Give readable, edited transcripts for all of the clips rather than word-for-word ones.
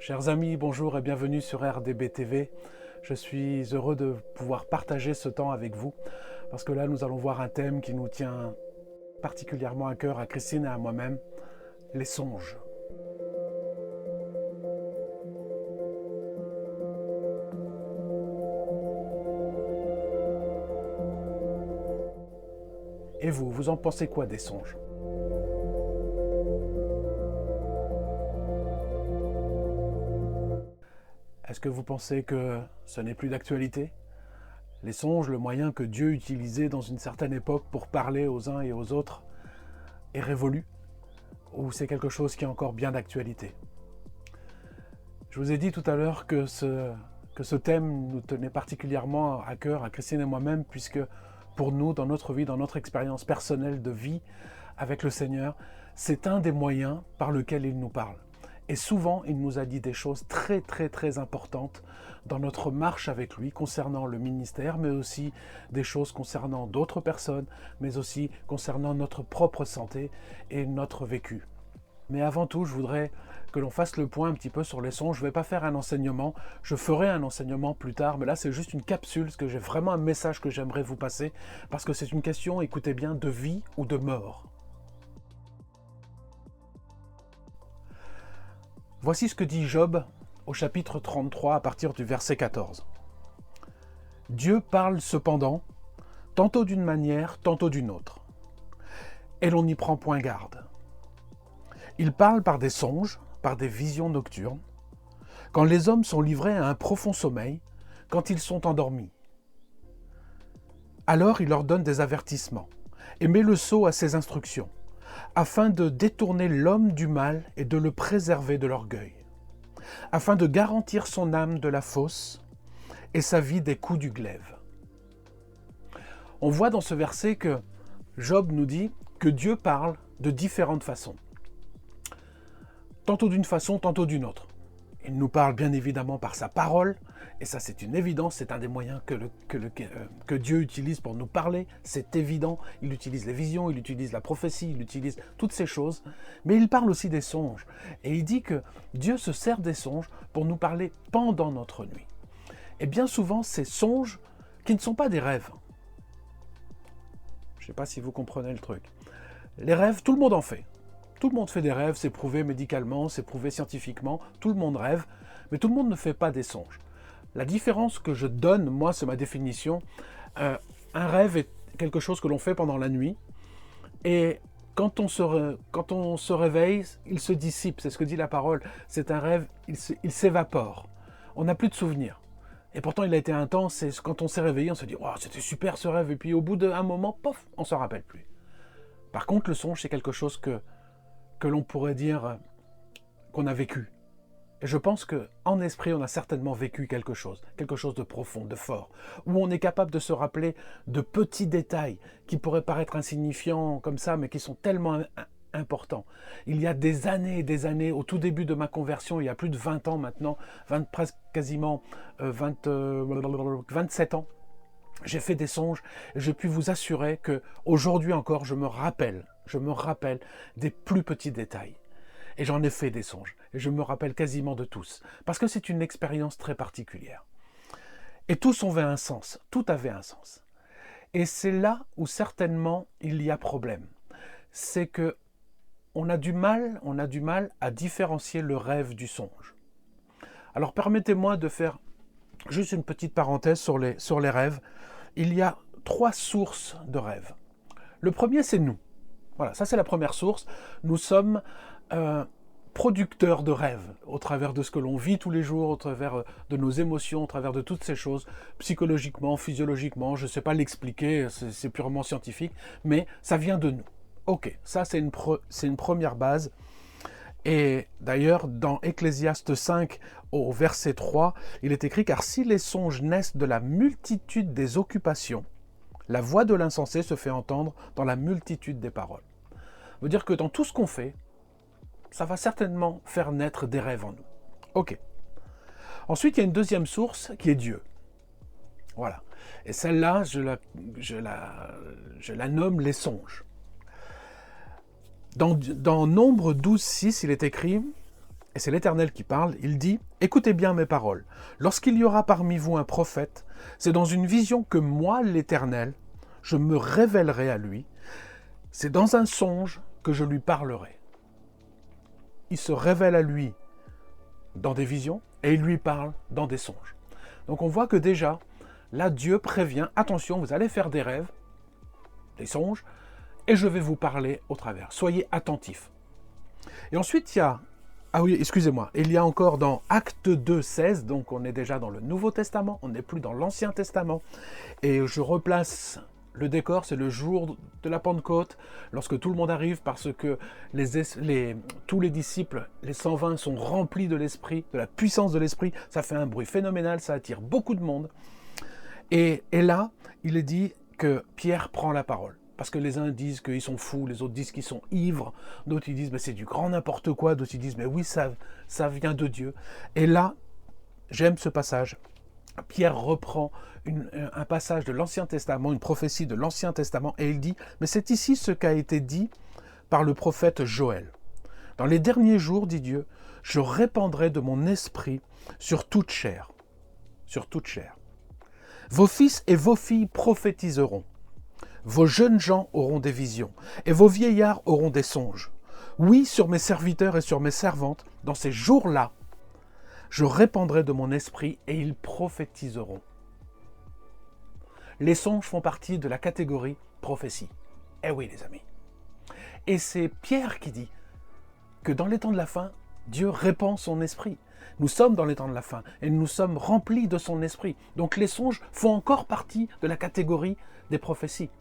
Chers amis, bonjour et bienvenue sur RDB TV. Je suis heureux de pouvoir partager ce temps avec vous parce que là nous allons voir un thème qui nous tient particulièrement à cœur à Christine et à moi-même, les songes. Et vous en pensez quoi des songes ? Est-ce que vous pensez que ce n'est plus d'actualité ? Les songes, le moyen que Dieu utilisait dans une certaine époque pour parler aux uns et aux autres, est révolu ? Ou c'est quelque chose qui est encore bien d'actualité ? Je vous ai dit tout à l'heure que ce thème nous tenait particulièrement à cœur, à Christine et moi-même, puisque pour nous, dans notre vie, dans notre expérience personnelle de vie avec le Seigneur, c'est un des moyens par lequel il nous parle. Et souvent, il nous a dit des choses très importantes dans notre marche avec lui, concernant le ministère, mais aussi des choses concernant d'autres personnes, mais aussi concernant notre propre santé et notre vécu. Mais avant tout, je voudrais que l'on fasse le point un petit peu sur les songes. Je ne vais pas faire un enseignement, je ferai un enseignement plus tard, mais là c'est juste une capsule, parce que j'ai vraiment un message que j'aimerais vous passer, parce que c'est une question, écoutez bien, de vie ou de mort. Voici ce que dit Job au chapitre 33 à partir du verset 14. Dieu parle cependant, tantôt d'une manière, tantôt d'une autre, et l'on n'y prend point garde. Il parle par des songes, par des visions nocturnes, quand les hommes sont livrés à un profond sommeil, quand ils sont endormis. Alors il leur donne des avertissements, et met le sceau à ses instructions, afin de détourner l'homme du mal et de le préserver de l'orgueil, afin de garantir son âme de la fosse et sa vie des coups du glaive. On voit dans ce verset que Job nous dit que Dieu parle de différentes façons. Tantôt d'une façon, tantôt d'une autre. Il nous parle bien évidemment par sa parole, et ça c'est une évidence, c'est un des moyens que Dieu utilise pour nous parler, c'est évident. Il utilise les visions, il utilise la prophétie, il utilise toutes ces choses, mais il parle aussi des songes. Et il dit que Dieu se sert des songes pour nous parler pendant notre nuit. Et bien souvent, ces songes qui ne sont pas des rêves. Je ne sais pas si vous comprenez le truc. Les rêves, tout le monde en fait. Tout le monde fait des rêves, c'est prouvé médicalement, c'est prouvé scientifiquement, tout le monde rêve, mais tout le monde ne fait pas des songes. La différence que je donne, moi, c'est ma définition, un rêve est quelque chose que l'on fait pendant la nuit, et quand on se réveille, il se dissipe, c'est ce que dit la parole, c'est un rêve, il s'évapore, on n'a plus de souvenirs. Et pourtant, il a été intense, et quand on s'est réveillé, on se dit « Oh, c'était super ce rêve », et puis au bout d'un moment, pof, on ne s'en rappelle plus. Par contre, le songe, c'est quelque chose que l'on pourrait dire qu'on a vécu. Et je pense qu'en esprit, on a certainement vécu quelque chose de profond, de fort, où on est capable de se rappeler de petits détails qui pourraient paraître insignifiants comme ça, mais qui sont tellement importants. Il y a des années, au tout début de ma conversion, il y a plus de 20 ans maintenant, presque quasiment 27 ans, j'ai fait des songes et je puis vous assurer qu'aujourd'hui encore, je me rappelle des plus petits détails. Et j'en ai fait des songes. Et je me rappelle quasiment de tous. Parce que c'est une expérience très particulière. Et tous avaient un sens. Tout avait un sens. Et c'est là où certainement il y a problème. C'est que on a du mal à différencier le rêve du songe. Alors permettez-moi de faire juste une petite parenthèse sur les rêves. Il y a 3 sources de rêves. Le premier, c'est nous. Voilà, ça c'est la première source. Nous sommes producteurs de rêves au travers de ce que l'on vit tous les jours, au travers de nos émotions, au travers de toutes ces choses, psychologiquement, physiologiquement, je ne sais pas l'expliquer, c'est purement scientifique, mais ça vient de nous. Ok, ça c'est une première base. Et d'ailleurs, dans Ecclésiaste 5, au verset 3, il est écrit « Car si les songes naissent de la multitude des occupations, la voix de l'insensé se fait entendre dans la multitude des paroles. » Ça veut dire que dans tout ce qu'on fait, ça va certainement faire naître des rêves en nous. Ok. Ensuite, il y a une deuxième source qui est Dieu. Voilà. Et celle-là, je la nomme les songes. Dans Nombre 12, 6, il est écrit et c'est l'Éternel qui parle, il dit « Écoutez bien mes paroles. Lorsqu'il y aura parmi vous un prophète, c'est dans une vision que moi, l'Éternel, je me révélerai à lui. C'est dans un songe que je lui parlerai. » Il se révèle à lui dans des visions et il lui parle dans des songes. Donc on voit que déjà, là, Dieu prévient, attention, vous allez faire des rêves, des songes, et je vais vous parler au travers. Soyez attentifs. Et ensuite, il y a... Ah oui, excusez-moi, il y a encore dans Actes 2, 16, donc on est déjà dans le Nouveau Testament, on n'est plus dans l'Ancien Testament, et je replace le décor, c'est le jour de la Pentecôte, lorsque tout le monde arrive, parce que tous les disciples, les 120, sont remplis de l'Esprit, de la puissance de l'Esprit, ça fait un bruit phénoménal, ça attire beaucoup de monde, et là, il est dit que Pierre prend la parole. Parce que les uns disent qu'ils sont fous, les autres disent qu'ils sont ivres, d'autres ils disent mais c'est du grand n'importe quoi, d'autres ils disent mais oui ça vient de Dieu. Et là, j'aime ce passage. Pierre reprend un passage de l'Ancien Testament, une prophétie de l'Ancien Testament, et il dit mais c'est ici ce qu'a été dit par le prophète Joël. Dans les derniers jours, dit Dieu, je répandrai de mon esprit sur toute chair. Sur toute chair. Vos fils et vos filles prophétiseront. Vos jeunes gens auront des visions, et vos vieillards auront des songes. Oui, sur mes serviteurs et sur mes servantes, dans ces jours-là, je répandrai de mon esprit, et ils prophétiseront. Les songes font partie de la catégorie prophétie. Eh oui, les amis. Et c'est Pierre qui dit que dans les temps de la fin, Dieu répand son esprit. Nous sommes dans les temps de la fin, et nous sommes remplis de son esprit. Donc les songes font encore partie de la catégorie des prophéties.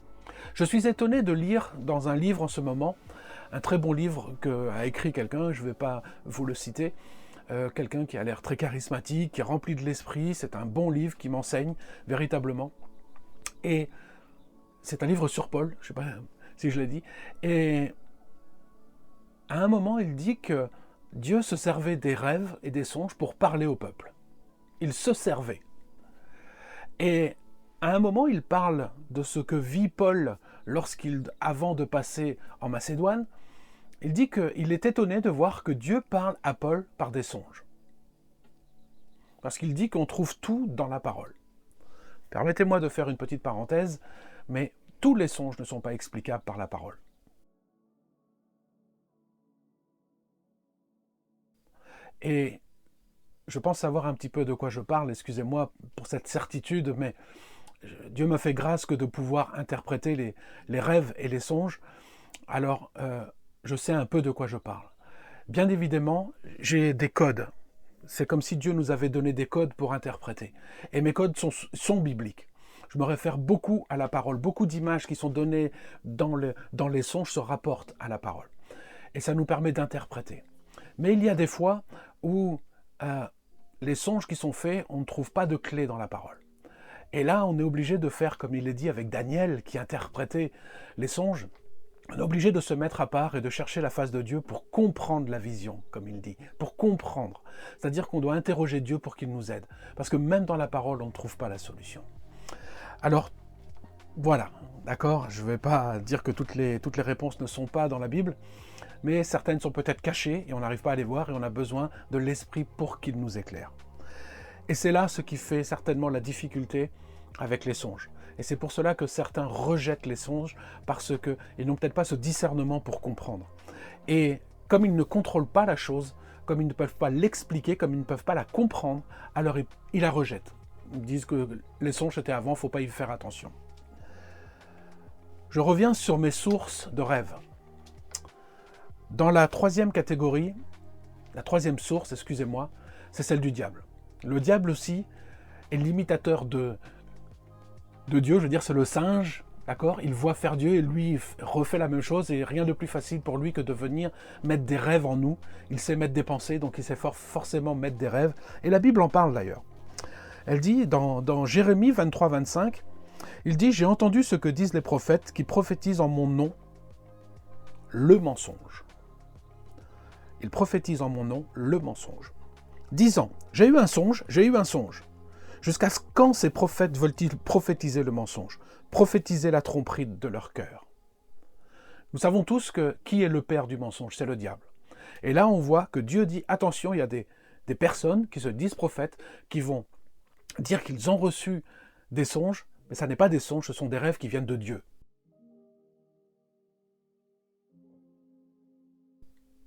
Je suis étonné de lire dans un livre en ce moment, un très bon livre qu'a écrit quelqu'un, je ne vais pas vous le citer, quelqu'un qui a l'air très charismatique, qui est rempli de l'esprit, c'est un bon livre qui m'enseigne véritablement. Et c'est un livre sur Paul, je ne sais pas si je l'ai dit, et à un moment il dit que Dieu se servait des rêves et des songes pour parler au peuple. Il se servait. Et à un moment, il parle de ce que vit Paul avant de passer en Macédoine. Il dit qu'il est étonné de voir que Dieu parle à Paul par des songes. Parce qu'il dit qu'on trouve tout dans la parole. Permettez-moi de faire une petite parenthèse, mais tous les songes ne sont pas explicables par la parole. Et je pense savoir un petit peu de quoi je parle, excusez-moi pour cette certitude, mais Dieu m'a fait grâce que de pouvoir interpréter les rêves et les songes, alors je sais un peu de quoi je parle. Bien évidemment, j'ai des codes. C'est comme si Dieu nous avait donné des codes pour interpréter. Et mes codes sont bibliques. Je me réfère beaucoup à la parole. Beaucoup d'images qui sont données dans les songes se rapportent à la parole. Et ça nous permet d'interpréter. Mais il y a des fois où les songes qui sont faits, on ne trouve pas de clé dans la parole. Et là, on est obligé de faire, comme il est dit avec Daniel, qui interprétait les songes, on est obligé de se mettre à part et de chercher la face de Dieu pour comprendre la vision, comme il dit, pour comprendre. C'est-à-dire qu'on doit interroger Dieu pour qu'il nous aide. Parce que même dans la parole, on ne trouve pas la solution. Alors, voilà, d'accord, je ne vais pas dire que toutes les réponses ne sont pas dans la Bible, mais certaines sont peut-être cachées et on n'arrive pas à les voir et on a besoin de l'Esprit pour qu'il nous éclaire. Et c'est là ce qui fait certainement la difficulté avec les songes. Et c'est pour cela que certains rejettent les songes, parce qu'ils n'ont peut-être pas ce discernement pour comprendre. Et comme ils ne contrôlent pas la chose, comme ils ne peuvent pas l'expliquer, comme ils ne peuvent pas la comprendre, alors ils la rejettent. Ils disent que les songes étaient avant, il ne faut pas y faire attention. Je reviens sur mes sources de rêves. Dans la troisième catégorie, la troisième source, excusez-moi, c'est celle du diable. Le diable aussi est l'imitateur de Dieu, je veux dire, c'est le singe, d'accord? Il voit faire Dieu et lui refait la même chose et rien de plus facile pour lui que de venir mettre des rêves en nous. Il sait mettre des pensées, donc il sait forcément mettre des rêves. Et la Bible en parle d'ailleurs. Elle dit, dans Jérémie 23, 25, il dit « J'ai entendu ce que disent les prophètes qui prophétisent en mon nom le mensonge. » Ils prophétisent en mon nom le mensonge. Disant « J'ai eu un songe, j'ai eu un songe. » Jusqu'à quand ces prophètes veulent-ils prophétiser le mensonge, prophétiser la tromperie de leur cœur? Nous savons tous qui est le père du mensonge, c'est le diable. Et là, on voit que Dieu dit, attention, il y a des personnes qui se disent prophètes, qui vont dire qu'ils ont reçu des songes, mais ça n'est pas des songes, ce sont des rêves qui viennent de Dieu.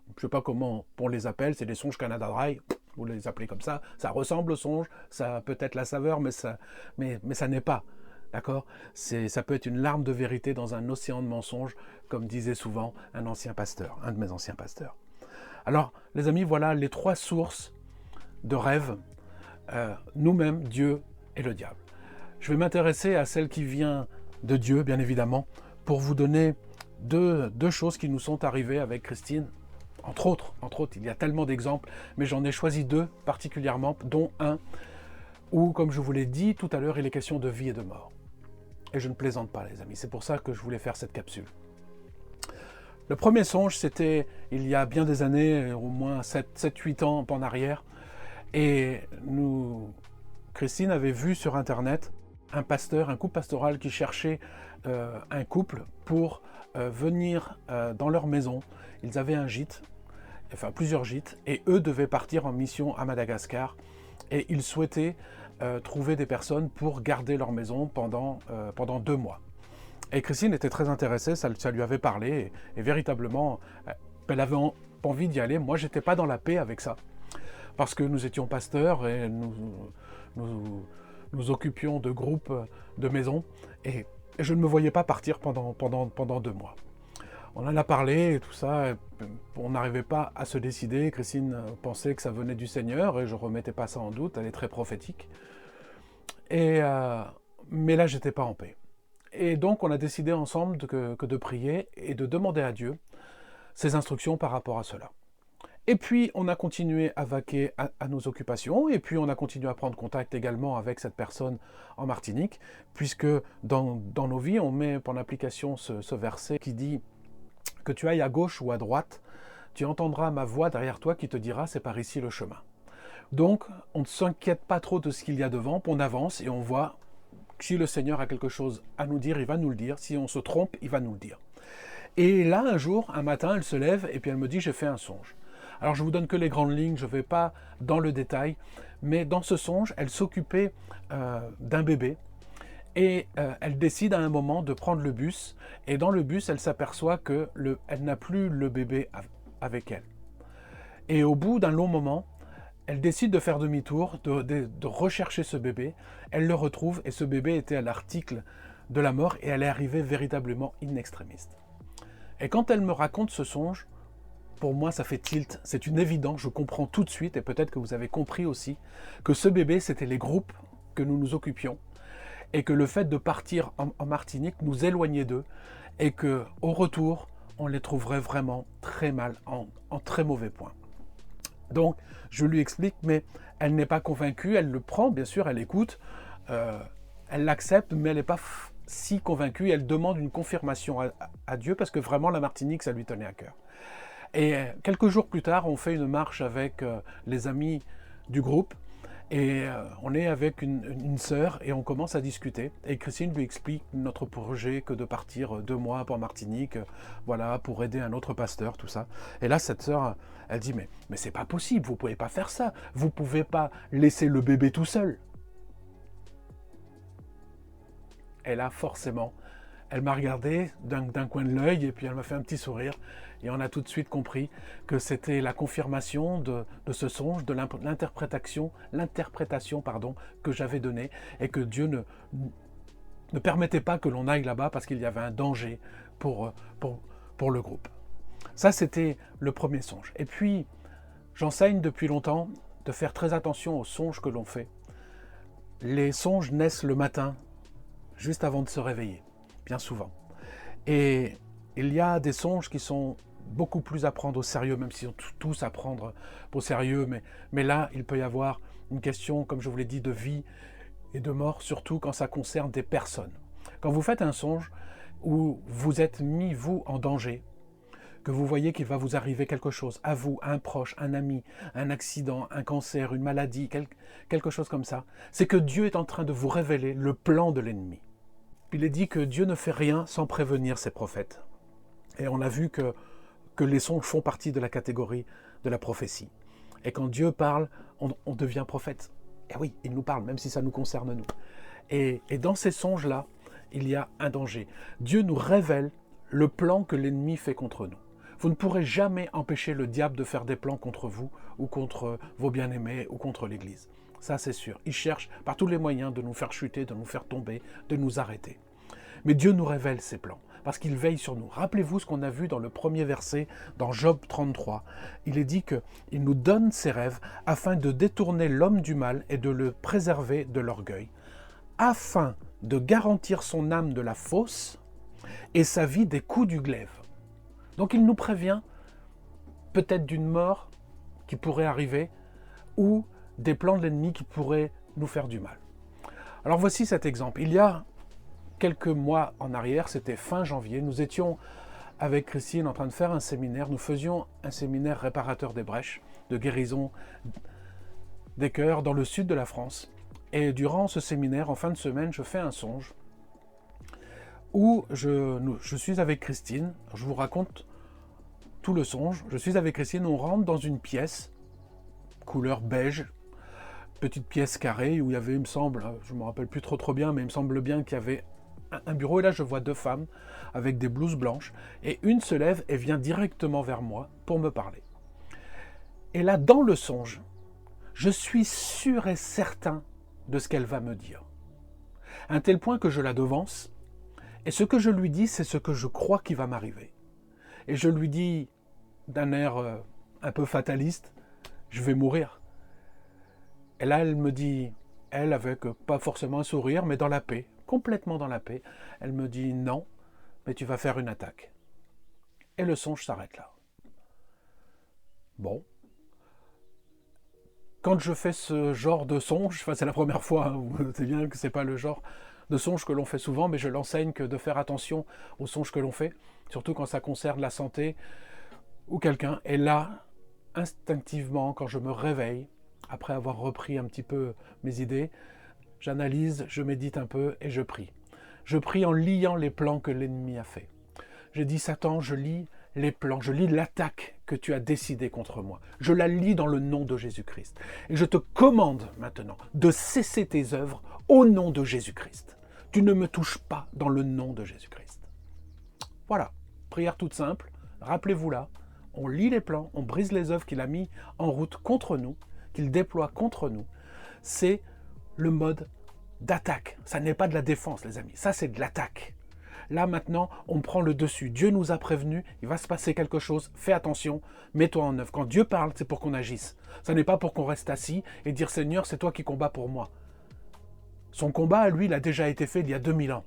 Je ne sais pas comment on les appelle, c'est des songes Canada Dry, vous les appelez comme ça ressemble au songe, ça a peut-être la saveur, mais ça n'est pas. D'accord? Ça peut être une larme de vérité dans un océan de mensonges, comme disait souvent un ancien pasteur, un de mes anciens pasteurs. Alors, les amis, voilà les 3 sources de rêves, nous-mêmes, Dieu et le diable. Je vais m'intéresser à celle qui vient de Dieu, bien évidemment, pour vous donner deux choses qui nous sont arrivées avec Christine. Entre autres, il y a tellement d'exemples, mais j'en ai choisi 2 particulièrement, dont un où, comme je vous l'ai dit tout à l'heure, il est question de vie et de mort. Et je ne plaisante pas, les amis, c'est pour ça que je voulais faire cette capsule. Le premier songe, c'était il y a bien des années, au moins 7-8 ans en arrière, et Christine avait vu sur Internet un couple pastoral qui cherchait un couple pour venir dans leur maison. Ils avaient un gîte, enfin plusieurs gîtes, et eux devaient partir en mission à Madagascar, et ils souhaitaient trouver des personnes pour garder leur maison pendant 2 mois. Et Christine était très intéressée, ça lui avait parlé, et véritablement, elle avait envie d'y aller. Moi, j'étais pas dans la paix avec ça, parce que nous étions pasteurs et nous occupions de groupes de maisons, et je ne me voyais pas partir pendant 2 mois. On en a parlé et tout ça, on n'arrivait pas à se décider. Christine pensait que ça venait du Seigneur, et je ne remettais pas ça en doute, elle est très prophétique. Mais là, j'étais pas en paix. Et donc, on a décidé ensemble que de prier et de demander à Dieu ses instructions par rapport à cela. Et puis, on a continué à vaquer à nos occupations, et puis on a continué à prendre contact également avec cette personne en Martinique, puisque dans nos vies, on met en application ce verset qui dit que tu ailles à gauche ou à droite, tu entendras ma voix derrière toi qui te dira c'est par ici le chemin. Donc, on ne s'inquiète pas trop de ce qu'il y a devant, on avance et on voit que si le Seigneur a quelque chose à nous dire, il va nous le dire. Si on se trompe, il va nous le dire. Et là, un jour, un matin, elle se lève et puis elle me dit, j'ai fait un songe. Alors, je vous donne que les grandes lignes, je ne vais pas dans le détail, mais dans ce songe, elle s'occupait d'un bébé. Et elle décide à un moment de prendre le bus, et dans le bus, elle s'aperçoit qu'elle n'a plus le bébé avec elle. Et au bout d'un long moment, elle décide de faire demi-tour, de rechercher ce bébé. Elle le retrouve, et ce bébé était à l'article de la mort, et elle est arrivée véritablement in extremis. Et quand elle me raconte ce songe, pour moi, ça fait tilt. C'est une évidence, je comprends tout de suite, et peut-être que vous avez compris aussi, que ce bébé, c'était les groupes que nous nous occupions, et que le fait de partir en Martinique nous éloignait d'eux, et qu'au retour, on les trouverait vraiment très mal, en très mauvais point. Donc, je lui explique, mais elle n'est pas convaincue, elle le prend, bien sûr, elle écoute, elle l'accepte, mais elle n'est pas si convaincue, elle demande une confirmation à Dieu, parce que vraiment, la Martinique, ça lui tenait à cœur. Et quelques jours plus tard, on fait une marche avec les amis du groupe, et on est avec une sœur, et on commence à discuter. Et Christine lui explique notre projet, que de partir 2 mois pour Martinique, voilà, pour aider un autre pasteur, tout ça. Et là, cette sœur, elle dit, mais c'est pas possible, vous pouvez pas faire ça, vous pouvez pas laisser le bébé tout seul. Et là, forcément, elle m'a regardé d'un coin de l'œil, et puis elle m'a fait un petit sourire, et on a tout de suite compris que c'était la confirmation de ce songe, de l'interprétation que j'avais donnée, et que Dieu ne permettait pas que l'on aille là-bas parce qu'il y avait un danger pour le groupe. Ça, c'était le premier songe. Et puis, j'enseigne depuis longtemps de faire très attention aux songes que l'on fait. Les songes naissent le matin, juste avant de se réveiller, bien souvent. Et il y a des songes qui sont beaucoup plus à prendre au sérieux, même s'ils sont tous à prendre au sérieux, mais là, il peut y avoir une question, comme je vous l'ai dit, de vie et de mort, surtout quand ça concerne des personnes. Quand vous faites un songe où vous êtes mis, vous, en danger, que vous voyez qu'il va vous arriver quelque chose, à vous, à un proche, un ami, un accident, un cancer, une maladie, quelque chose comme ça, c'est que Dieu est en train de vous révéler le plan de l'ennemi. Il est dit que Dieu ne fait rien sans prévenir ses prophètes. Et on a vu que les songes font partie de la catégorie de la prophétie. Et quand Dieu parle, on devient prophète. Et oui, il nous parle, même si ça nous concerne nous. Et dans ces songes-là, il y a un danger. Dieu nous révèle le plan que l'ennemi fait contre nous. Vous ne pourrez jamais empêcher le diable de faire des plans contre vous, ou contre vos bien-aimés, ou contre l'Église. Ça, c'est sûr. Il cherche par tous les moyens de nous faire chuter, de nous faire tomber, de nous arrêter. Mais Dieu nous révèle ses plans, parce qu'il veille sur nous. Rappelez-vous ce qu'on a vu dans le premier verset, dans Job 33. Il est dit qu'il nous donne ses rêves afin de détourner l'homme du mal et de le préserver de l'orgueil, afin de garantir son âme de la fausse et sa vie des coups du glaive. Donc il nous prévient peut-être d'une mort qui pourrait arriver ou des plans de l'ennemi qui pourraient nous faire du mal. Alors voici cet exemple. Il y a quelques mois en arrière, c'était fin janvier, nous étions avec Christine en train de faire un séminaire. Nous faisions un séminaire réparateur des brèches, de guérison des cœurs dans le sud de la France. Et durant ce séminaire, en fin de semaine, je fais un songe où je suis avec Christine. Je vous raconte tout le songe. Je suis avec Christine, on rentre dans une pièce, couleur beige, petite pièce carrée où il y avait, il me semble, je ne me rappelle plus trop bien, mais il me semble bien qu'il y avait un bureau. Et là, je vois deux femmes avec des blouses blanches. Et une se lève et vient directement vers moi pour me parler. Et là, dans le songe, je suis sûr et certain de ce qu'elle va me dire. À un tel point que je la devance. Et ce que je lui dis, c'est ce que je crois qui va m'arriver. Et je lui dis d'un air un peu fataliste, je vais mourir. Et là, elle me dit, elle avec pas forcément un sourire, mais dans la paix, complètement dans la paix, elle me dit non, mais tu vas faire une attaque. Et le songe s'arrête là. Bon. Quand je fais ce genre de songe, c'est la première fois, hein, c'est bien que c'est pas le genre de songe que l'on fait souvent, mais je l'enseigne que de faire attention aux songes que l'on fait, surtout quand ça concerne la santé ou quelqu'un. Et là, instinctivement, quand je me réveille, après avoir repris un petit peu mes idées, j'analyse, je médite un peu et je prie. Je prie en liant les plans que l'ennemi a fait. J'ai dit, Satan, je lis les plans, je lis l'attaque que tu as décidée contre moi. Je la lis dans le nom de Jésus-Christ. Et je te commande maintenant de cesser tes œuvres au nom de Jésus-Christ. Tu ne me touches pas dans le nom de Jésus-Christ. Voilà, prière toute simple, rappelez-vous là, on lit les plans, on brise les œuvres qu'il a mis en route contre nous, qu'il déploie contre nous. C'est le mode d'attaque. Ça n'est pas de la défense, les amis, ça c'est de l'attaque. Là maintenant, on prend le dessus. Dieu nous a prévenus, il va se passer quelque chose, fais attention, mets-toi en œuvre. Quand Dieu parle, c'est pour qu'on agisse. Ça n'est pas pour qu'on reste assis et dire Seigneur, c'est toi qui combats pour moi. Son combat, à lui, il a déjà été fait il y a 2000 ans.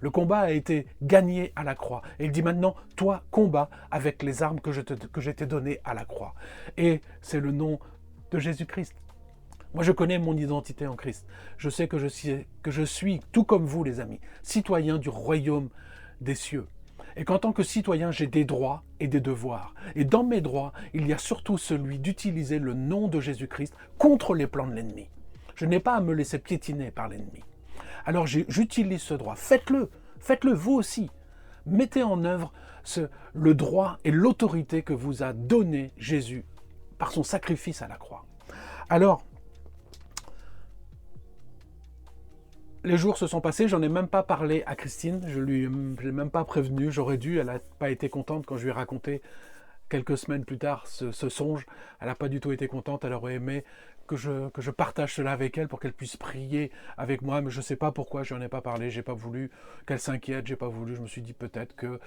Le combat a été gagné à la croix. Et il dit maintenant, toi, combat avec les armes que je t'ai données à la croix. Et c'est le nom de Jésus-Christ. Moi, je connais mon identité en Christ. Je sais que je suis, tout comme vous, les amis, citoyen du royaume des cieux. Et qu'en tant que citoyen, j'ai des droits et des devoirs. Et dans mes droits, il y a surtout celui d'utiliser le nom de Jésus-Christ contre les plans de l'ennemi. Je n'ai pas à me laisser piétiner par l'ennemi. Alors j'utilise ce droit. Faites-le vous aussi. Mettez en œuvre le droit et l'autorité que vous a donné Jésus par son sacrifice à la croix. Alors, les jours se sont passés, j'en ai même pas parlé à Christine, je l'ai même pas prévenu, j'aurais dû, elle n'a pas été contente quand je lui ai raconté quelques semaines plus tard ce songe, elle n'a pas du tout été contente, elle aurait aimé que je partage cela avec elle pour qu'elle puisse prier avec moi, mais je ne sais pas pourquoi je n'en ai pas parlé, j'ai pas voulu qu'elle s'inquiète, j'ai pas voulu, je me suis dit peut-être que,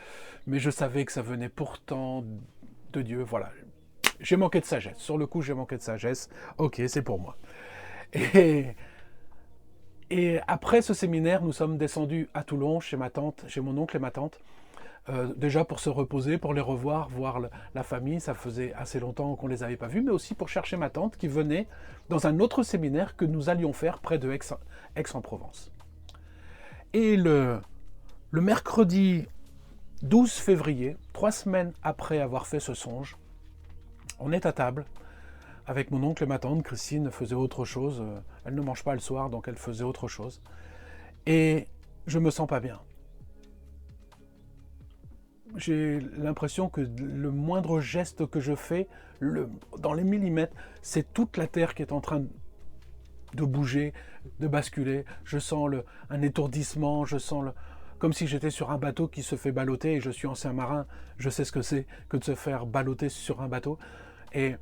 mais je savais que ça venait pourtant de Dieu, voilà. J'ai manqué de sagesse, sur le coup j'ai manqué de sagesse, ok, c'est pour moi. Et après ce séminaire, nous sommes descendus à Toulon, chez ma tante, chez mon oncle et ma tante, déjà pour se reposer, pour les revoir, voir la famille, ça faisait assez longtemps qu'on ne les avait pas vus, mais aussi pour chercher ma tante qui venait dans un autre séminaire que nous allions faire près de Aix-en-Provence. Et le mercredi 12 février, 3 semaines après avoir fait ce songe, on est à table avec mon oncle et ma tante. Christine faisait autre chose, elle ne mange pas le soir, donc elle faisait autre chose. Et je me sens pas bien. J'ai l'impression que le moindre geste que je fais, dans les millimètres, c'est toute la Terre qui est en train de bouger, de basculer. Je sens un étourdissement, je sens comme si j'étais sur un bateau qui se fait balloter, et je suis ancien marin, je sais ce que c'est que de se faire balloter sur un bateau. Et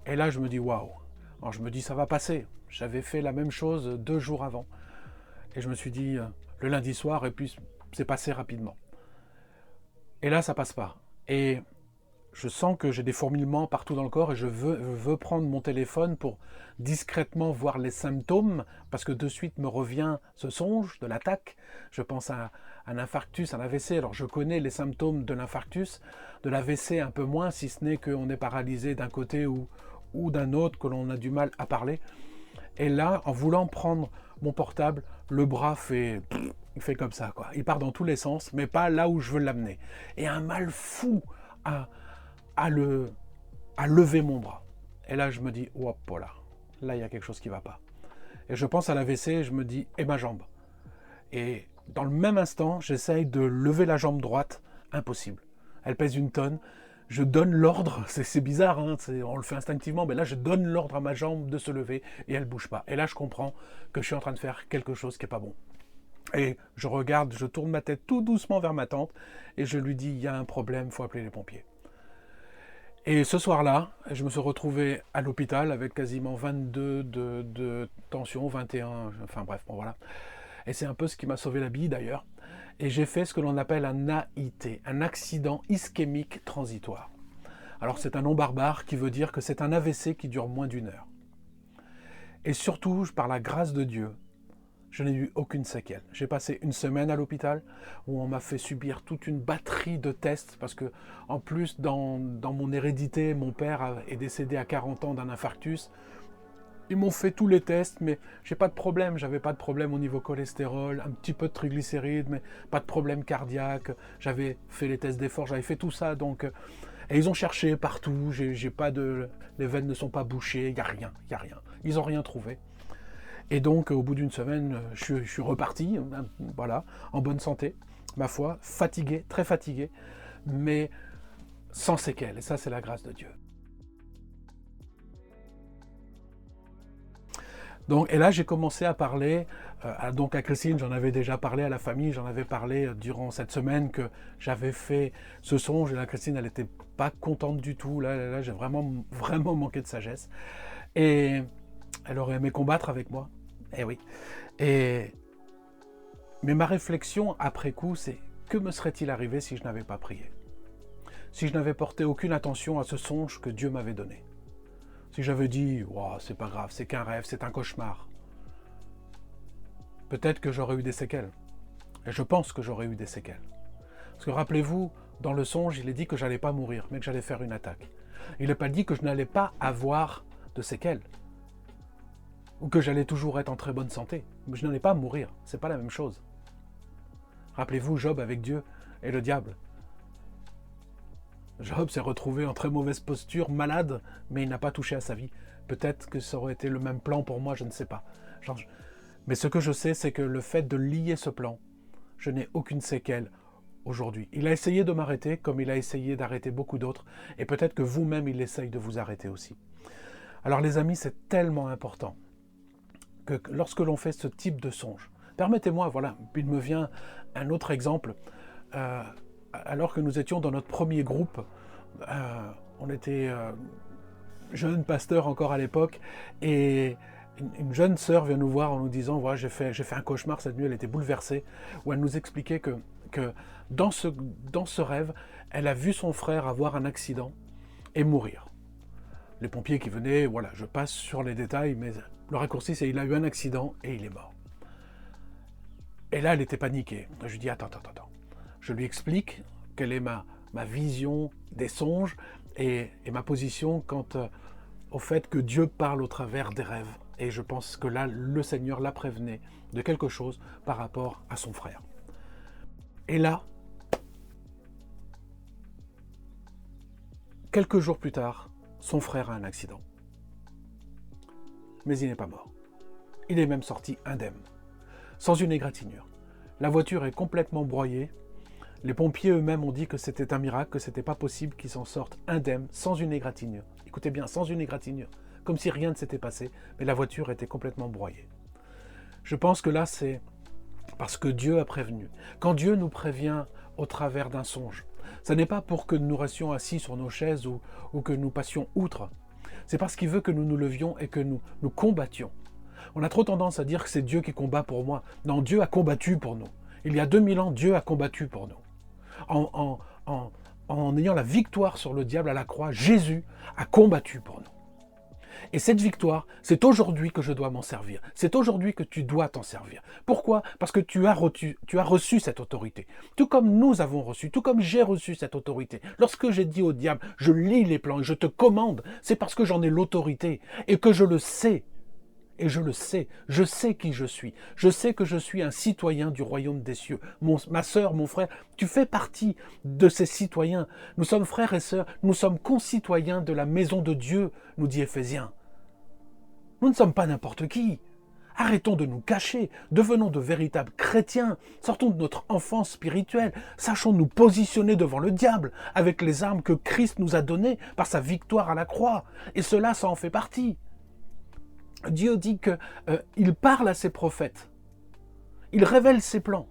là, je me dis, waouh. Alors je me dis, ça va passer. J'avais fait la même chose 2 jours avant. Et je me suis dit, le lundi soir, et puis c'est passé rapidement. Et là, ça passe pas. Et je sens que j'ai des fourmillements partout dans le corps, et je veux prendre mon téléphone pour discrètement voir les symptômes, parce que de suite me revient ce songe de l'attaque. Je pense à un infarctus, un AVC. Alors je connais les symptômes de l'infarctus, de l'AVC un peu moins, si ce n'est qu'on est paralysé d'un côté ou d'un autre, que l'on a du mal à parler. Et là, en voulant prendre mon portable, le bras il fait comme ça, quoi. Il part dans tous les sens, mais pas là où je veux l'amener. Et un mal fou à lever mon bras. Et là, je me dis, hop là, il y a quelque chose qui ne va pas. Et je pense à l'AVC, et je me dis, et ma jambe. Et dans le même instant, j'essaye de lever la jambe droite, impossible. Elle pèse 1 tonne. Je donne l'ordre, c'est bizarre, hein, on le fait instinctivement, mais là je donne l'ordre à ma jambe de se lever et elle ne bouge pas. Et là je comprends que je suis en train de faire quelque chose qui n'est pas bon. Et je regarde, je tourne ma tête tout doucement vers ma tante et je lui dis, il y a un problème, il faut appeler les pompiers. Et ce soir-là, je me suis retrouvé à l'hôpital avec quasiment 22 de tension, 21, enfin bref, bon voilà. Et c'est un peu ce qui m'a sauvé la bille d'ailleurs. Et j'ai fait ce que l'on appelle un AIT, un accident ischémique transitoire. Alors c'est un nom barbare qui veut dire que c'est un AVC qui dure moins d'1 heure. Et surtout, par la grâce de Dieu, je n'ai eu aucune séquelle. J'ai passé 1 semaine à l'hôpital où on m'a fait subir toute une batterie de tests parce que, en plus, dans mon hérédité, mon père est décédé à 40 ans d'un infarctus. Ils m'ont fait tous les tests, mais j'ai pas de problème. J'avais pas de problème au niveau cholestérol, un petit peu de triglycérides, mais pas de problème cardiaque. J'avais fait les tests d'effort, j'avais fait tout ça. Donc, et ils ont cherché partout. J'ai pas les veines ne sont pas bouchées. Il y a rien. Ils ont rien trouvé. Et donc, au bout d'1 semaine, je suis reparti, voilà, en bonne santé, ma foi, fatigué, très fatigué, mais sans séquelles. Et ça, c'est la grâce de Dieu. Donc, et là, j'ai commencé à parler, à Christine, j'en avais déjà parlé, à la famille, j'en avais parlé durant cette semaine que j'avais fait ce songe, et la Christine, elle n'était pas contente du tout, là j'ai vraiment manqué de sagesse. Et elle aurait aimé combattre avec moi, eh oui. Mais ma réflexion après coup, c'est que me serait-il arrivé si je n'avais pas prié? Si je n'avais porté aucune attention à ce songe que Dieu m'avait donné? Si j'avais dit, oh, c'est pas grave, c'est qu'un rêve, c'est un cauchemar, peut-être que j'aurais eu des séquelles. Et je pense que j'aurais eu des séquelles. Parce que rappelez-vous, dans le songe, il est dit que j'allais pas mourir, mais que j'allais faire une attaque. Il n'est pas dit que je n'allais pas avoir de séquelles. Ou que j'allais toujours être en très bonne santé. Mais je n'allais pas mourir, c'est pas la même chose. Rappelez-vous Job avec Dieu et le diable. Job s'est retrouvé en très mauvaise posture, malade, mais il n'a pas touché à sa vie. Peut-être que ça aurait été le même plan pour moi, je ne sais pas. Mais ce que je sais, c'est que le fait de lier ce plan, je n'ai aucune séquelle aujourd'hui. Il a essayé de m'arrêter, comme il a essayé d'arrêter beaucoup d'autres, et peut-être que vous-même, il essaye de vous arrêter aussi. Alors les amis, c'est tellement important que lorsque l'on fait ce type de songe, permettez-moi, voilà, il me vient un autre exemple. Alors que nous étions dans notre premier groupe, on était jeunes pasteurs encore à l'époque, et une jeune sœur vient nous voir en nous disant, voilà, j'ai fait un cauchemar cette nuit, elle était bouleversée, où elle nous expliquait que dans ce rêve, elle a vu son frère avoir un accident et mourir. Les pompiers qui venaient, voilà, je passe sur les détails, mais le raccourci, c'est qu'il a eu un accident et il est mort. Et là, elle était paniquée. Je lui dis, attends. Je lui explique quelle est ma vision des songes et ma position quant au fait que Dieu parle au travers des rêves. Et je pense que là, le Seigneur la prévenait de quelque chose par rapport à son frère. Et là, quelques jours plus tard, son frère a un accident. Mais il n'est pas mort. Il est même sorti indemne, sans une égratignure. La voiture est complètement broyée. Les pompiers eux-mêmes ont dit que c'était un miracle, que ce n'était pas possible qu'ils s'en sortent indemnes, sans une égratignure. Écoutez bien, sans une égratignure. Comme si rien ne s'était passé, mais la voiture était complètement broyée. Je pense que là, c'est parce que Dieu a prévenu. Quand Dieu nous prévient au travers d'un songe, ce n'est pas pour que nous restions assis sur nos chaises ou que nous passions outre. C'est parce qu'il veut que nous nous levions et que nous combattions. On a trop tendance à dire que c'est Dieu qui combat pour moi. Non, Dieu a combattu pour nous. Il y a 2000 ans, Dieu a combattu pour nous. En ayant la victoire sur le diable à la croix, Jésus a combattu pour nous. Et cette victoire, c'est aujourd'hui que je dois m'en servir. C'est aujourd'hui que tu dois t'en servir. Pourquoi? Parce que tu as reçu cette autorité. Tout comme nous avons reçu, tout comme j'ai reçu cette autorité. Lorsque j'ai dit au diable, je lis les plans et je te commande, c'est parce que j'en ai l'autorité et que je le sais. Et je le sais, je sais qui je suis. Je sais que je suis un citoyen du royaume des cieux. Ma sœur, mon frère, tu fais partie de ces citoyens. Nous sommes frères et sœurs, nous sommes concitoyens de la maison de Dieu, nous dit Éphésiens. Nous ne sommes pas n'importe qui. Arrêtons de nous cacher, devenons de véritables chrétiens, sortons de notre enfance spirituelle, sachons nous positionner devant le diable avec les armes que Christ nous a données par sa victoire à la croix. Et cela, ça en fait partie. Dieu dit qu'il parle à ses prophètes. Il révèle ses plans.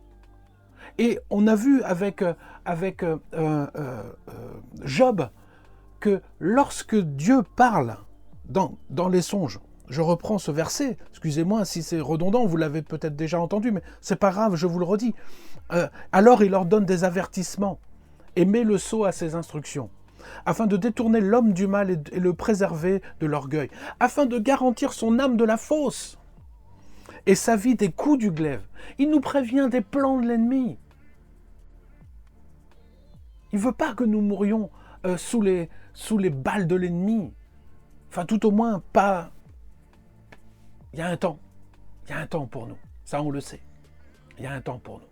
Et on a vu avec Job que lorsque Dieu parle dans les songes, je reprends ce verset, excusez-moi si c'est redondant, vous l'avez peut-être déjà entendu, mais c'est pas grave, je vous le redis. Alors il leur donne des avertissements et met le sceau à ses instructions, afin de détourner l'homme du mal et le préserver de l'orgueil, afin de garantir son âme de la fosse et sa vie des coups du glaive. Il nous prévient des plans de l'ennemi. Il ne veut pas que nous mourions sous les balles de l'ennemi. Enfin, tout au moins, pas... Il y a un temps. Il y a un temps pour nous. Ça, on le sait. Il y a un temps pour nous.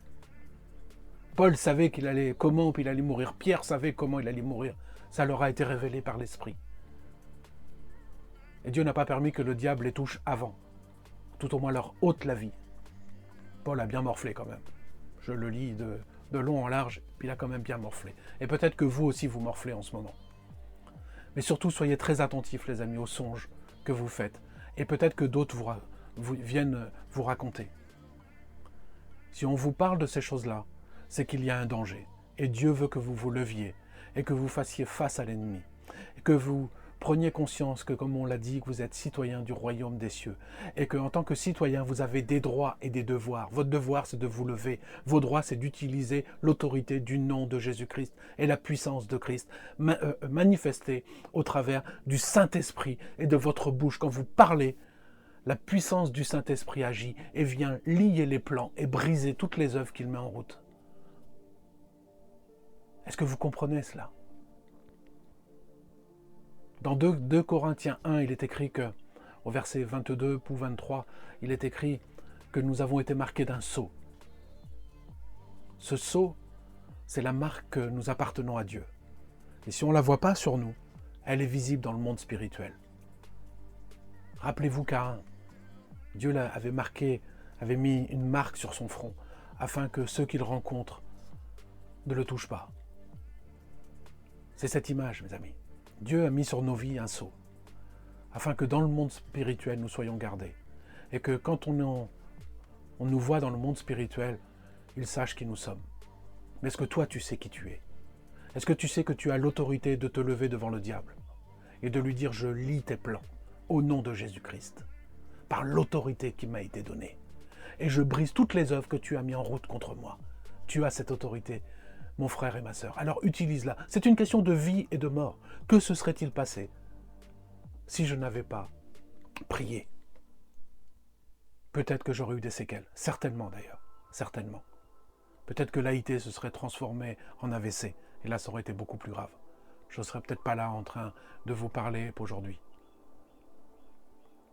Paul savait comment il allait mourir. Pierre savait comment il allait mourir. Ça leur a été révélé par l'Esprit. Et Dieu n'a pas permis que le diable les touche avant. Tout au moins leur ôte la vie. Paul a bien morflé quand même. Je le lis de long en large, puis il a quand même bien morflé. Et peut-être que vous aussi vous morflez en ce moment. Mais surtout, soyez très attentifs, les amis, aux songes que vous faites. Et peut-être que d'autres viennent vous raconter. Si on vous parle de ces choses-là, c'est qu'il y a un danger. Et Dieu veut que vous vous leviez et que vous fassiez face à l'ennemi. Et que vous preniez conscience que, comme on l'a dit, que vous êtes citoyen du royaume des cieux. Et qu'en tant que citoyen, vous avez des droits et des devoirs. Votre devoir, c'est de vous lever. Vos droits, c'est d'utiliser l'autorité du nom de Jésus-Christ et la puissance de Christ manifestée au travers du Saint-Esprit et de votre bouche. Quand vous parlez, la puissance du Saint-Esprit agit et vient lier les plans et briser toutes les œuvres qu'il met en route. Est-ce que vous comprenez cela? Dans 2 Corinthiens 1, il est écrit que, au verset 22 ou 23, il est écrit que nous avons été marqués d'un sceau. Ce sceau, c'est la marque que nous appartenons à Dieu. Et si on ne la voit pas sur nous, elle est visible dans le monde spirituel. Rappelez-vous Caïn, Dieu avait mis une marque sur son front, afin que ceux qu'il rencontre ne le touchent pas. C'est cette image, mes amis. Dieu a mis sur nos vies un sceau, afin que dans le monde spirituel, nous soyons gardés. Et que quand on nous voit dans le monde spirituel, il sache qui nous sommes. Mais est-ce que toi, tu sais qui tu es? Est-ce que tu sais que tu as l'autorité de te lever devant le diable et de lui dire « Je lis tes plans au nom de Jésus-Christ, par l'autorité qui m'a été donnée. Et je brise toutes les œuvres que tu as mis en route contre moi. Tu as cette autorité, mon frère et ma sœur. Alors utilise-la. C'est une question de vie et de mort. Que se serait-il passé si je n'avais pas prié? Peut-être que j'aurais eu des séquelles. Certainement d'ailleurs. Certainement. Peut-être que l'AIT se serait transformée en AVC. Et là, ça aurait été beaucoup plus grave. Je ne serais peut-être pas là en train de vous parler aujourd'hui.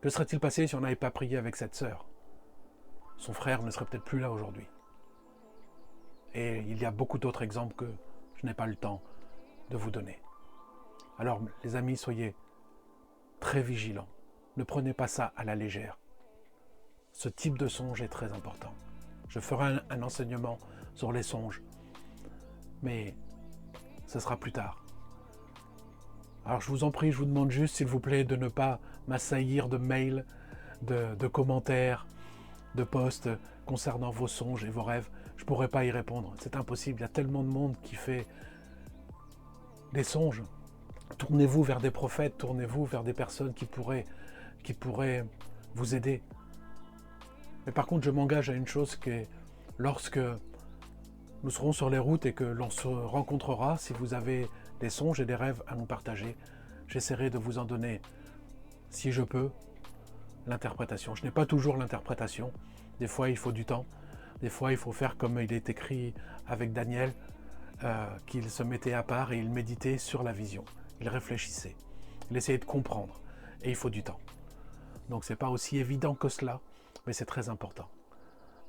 Que serait-il passé si on n'avait pas prié avec cette sœur? Son frère ne serait peut-être plus là aujourd'hui. Et il y a beaucoup d'autres exemples que je n'ai pas le temps de vous donner. Alors, les amis, soyez très vigilants. Ne prenez pas ça à la légère. Ce type de songe est très important. Je ferai un enseignement sur les songes mais ce sera plus tard. Alors je vous en prie, je vous demande juste, s'il vous plaît, de ne pas m'assaillir de mails, de commentaires, de posts concernant vos songes et vos rêves. Je ne pourrai pas y répondre, c'est impossible. Il y a tellement de monde qui fait des songes. Tournez-vous vers des prophètes, tournez-vous vers des personnes qui pourraient vous aider. Mais par contre, je m'engage à une chose, qui est lorsque nous serons sur les routes et que l'on se rencontrera, si vous avez des songes et des rêves à nous partager, j'essaierai de vous en donner, si je peux, l'interprétation. Je n'ai pas toujours l'interprétation. Des fois, il faut du temps. Des fois, il faut faire comme il est écrit avec Daniel, qu'il se mettait à part et il méditait sur la vision. Il réfléchissait. Il essayait de comprendre. Et il faut du temps. Donc, ce n'est pas aussi évident que cela, mais c'est très important.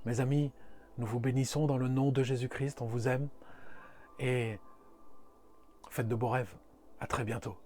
Mes amis, nous vous bénissons dans le nom de Jésus-Christ. On vous aime. Et faites de beaux rêves. À très bientôt.